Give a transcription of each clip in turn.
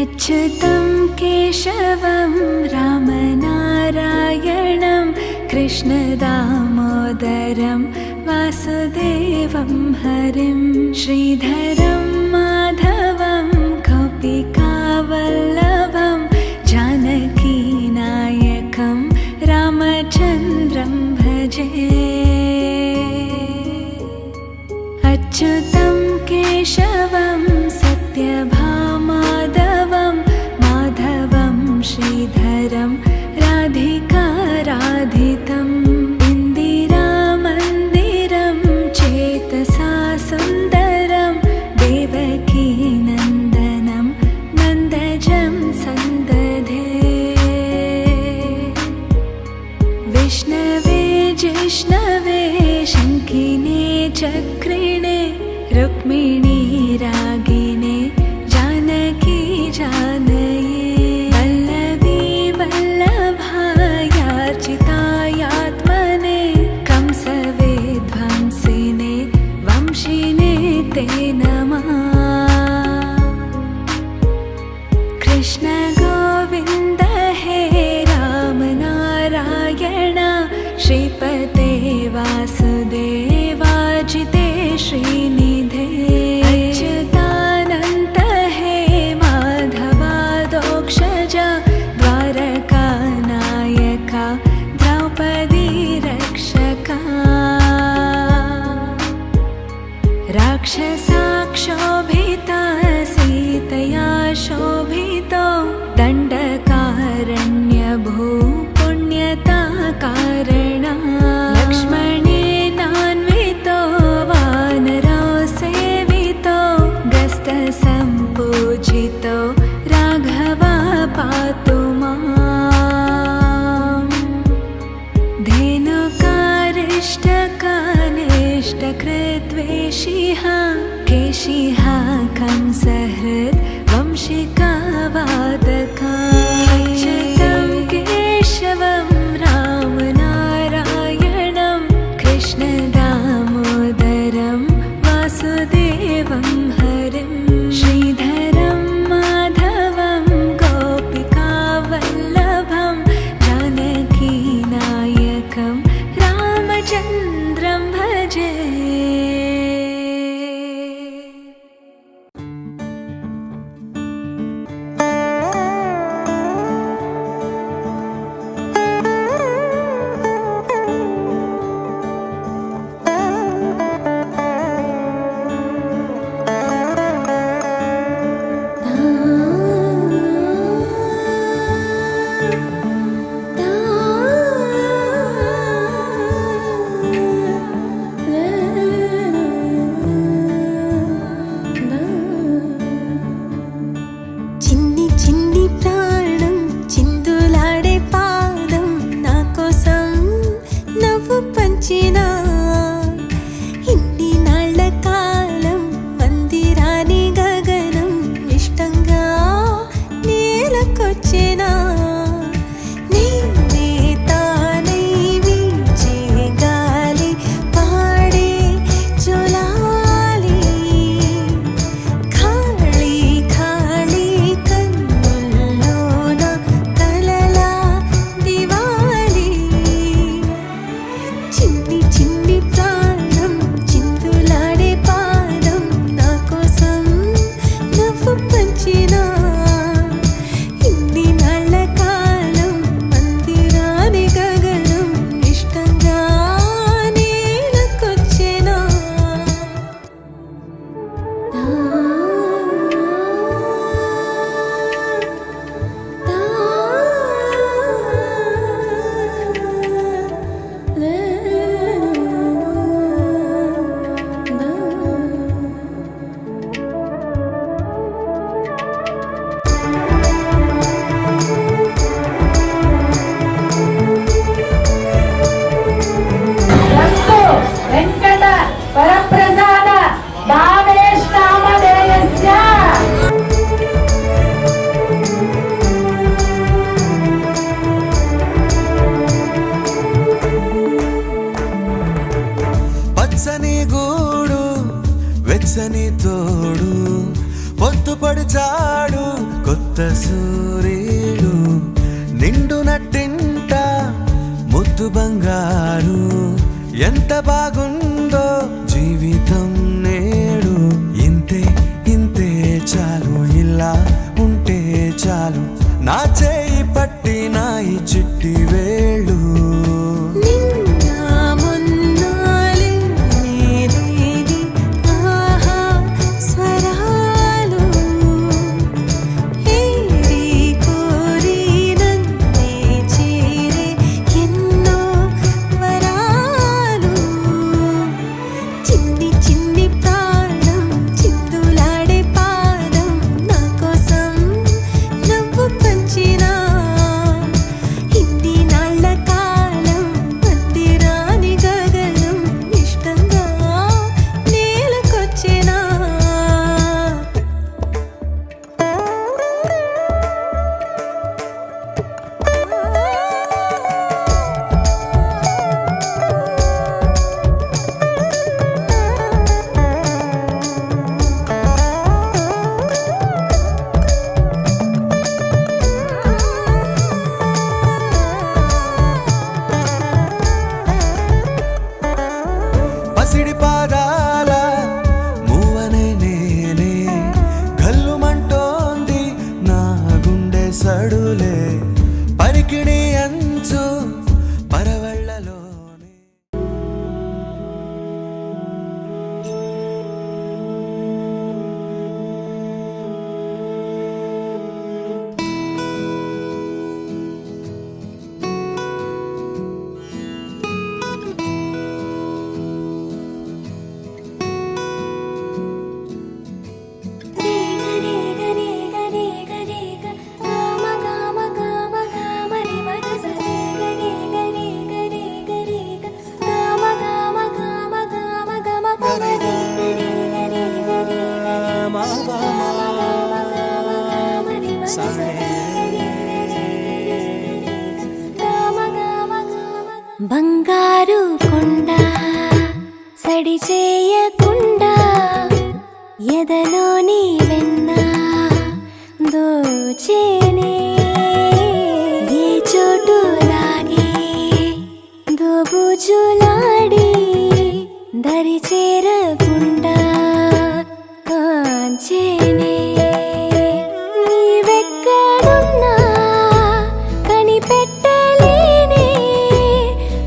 अच्युतं केशवं रामनारायणं कृष्णदामोदरं वासुदेवं हरिं श्रीधरं माधवं गोपिकावल्लभं जानकीनायकं रामचन्द्रं भजे। अच्युतं केशवं सत्यभामाधवं माधवं श्रीधरं राधिकाराधितम् इन्दिरामन्दिरं चेतसा सुन्दरं देवकीनन्दनं नन्दजं सन्दधे। विष्णवे जिष्णवे शङ्खिने चक्रिणे रुक्मिणी रागिणे जानकी जानये वल्लभी वल्लभायार्चितायात्मने कंसवेध्वंसिने वंशिने ते नमः। कृष्ण गोविन्द हे राम नारायण श्रीपते वासुदेवाजिते श्रीनिधे। अच्युतानन्त हे माधवादोक्षजा द्वारकानायका द्रौपदी रक्षका। राक्षसाक्षोभिता सीतया शोभितो दण्डकारण्यभू पुण्यता कारणा। लक्ष्मणेनान्वितो वानरो सेवितो गस्तसम्पूजितो राघवा पातु माम्। धेनुकारिष्टकानिष्टकृद्वेषिः केशिः कंसहृद् वंशिका वादका। अच्युतं केशवं रामनारायणं कृष्णदामोदरं वासुदेवं हरिं श्रीधरं माधवं गोपिकावल्लभं जानकीनायकं रामचन्द्रं भजे। వెచ్చని తోడు పొద్దుపడిచాడు కొత్త కొత్త సూర్యుడు నిండు నట్టింట ముద్దు బంగారు ఎంత బాగుందో జీవితం నేడు ఇంతే ఇంతే చాలు ఇలా ఉంటే చాలు నా చేయి పట్టి నా ఈ చిట్టి వేళ్ళు పసిడి పాదాల మూవనే నేనే గల్లుమంటోంది నా గుండె సడులే పరికిణి అంచు పరవళ్ళలోనే బంగారు కొండ సడి చేయకుండా ఎదలోని వెన్న దోచేనే ఏ చోటు లాగే దోబుజులాడి దరి చేరకుండా కాంచేనే నీవెక్కడున్నా కనిపెట్టలేనే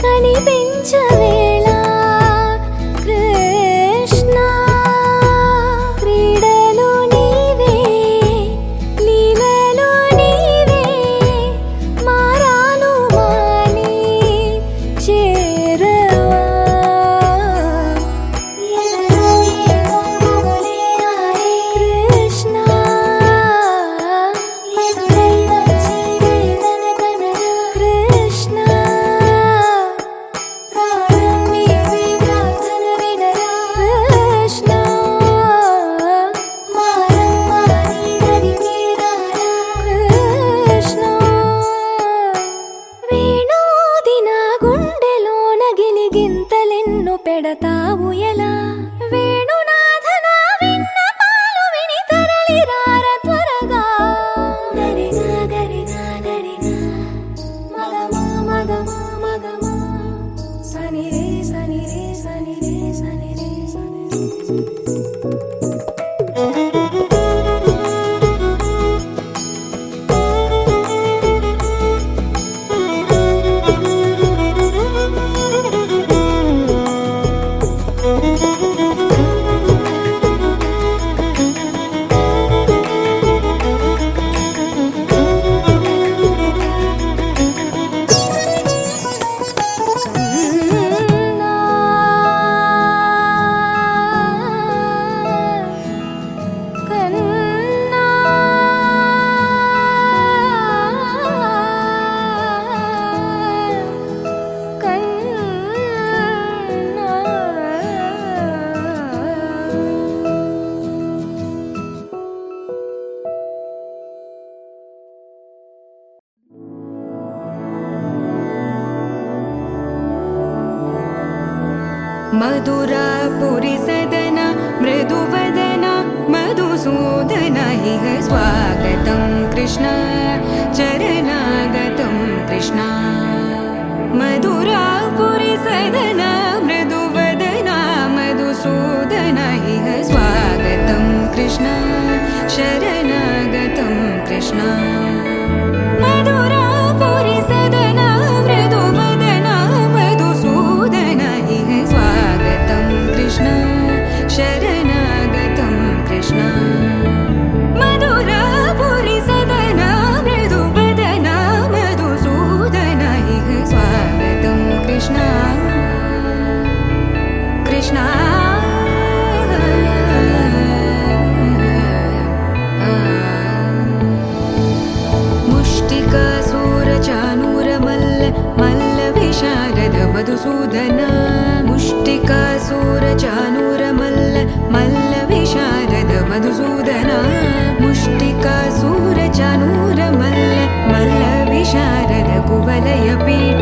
కనిపించవేళ కృష్ణ క్రీడలు నీవే లీలలు నీవే మారాను మాని చేరవా ఎదలో ఏమో మొగలే ఆరే కృష్ణ ఎదురై వచ్చి వేదన కనరా కృష్ణ ప్రాణం నీవే ప్రార్థన వినరా కృష్ణ మారమ్మా నీ దరికి రారా కృష్ణ వేణోది నా గుండెలోన గిలిగింతలెన్ను పెడతావు ఎలా వేణునాథ నా విన్నపాలు విని తరలి రార త్వరగా గరిగా గరిగా గరిగా మగమా మగమా మగమా సని రే సని రే సని రే సని రే సని मधुरापुरी सदन मृदुवदन मधुसूदन इह स्वागतं कृष्ण कृष्ण शरणागतं कृष्ण मधुरापुरि सदना मृदुवदना मधुसूदन इह स्वागतं कृष्ण शरणागतं कृष्ण मधुरापुरि सदना मृदुवदना मधुसूदन इह स्वागतं कृष्ण शरणागतं कृष्ण मधुरापुरि सदना मृदुवदना मधुसूदन इह स्वागतं कृष्ण कृष्ण मुष्टिकासूरचानूरमल्ल मल्लविशारद मधुसूदन मुष्टिकासूरचानूरमल्ल मल्लविशारद मधुसूदन मुष्टिकासूरचानूरमल्ल मल्लविशारद कुवलयपीठ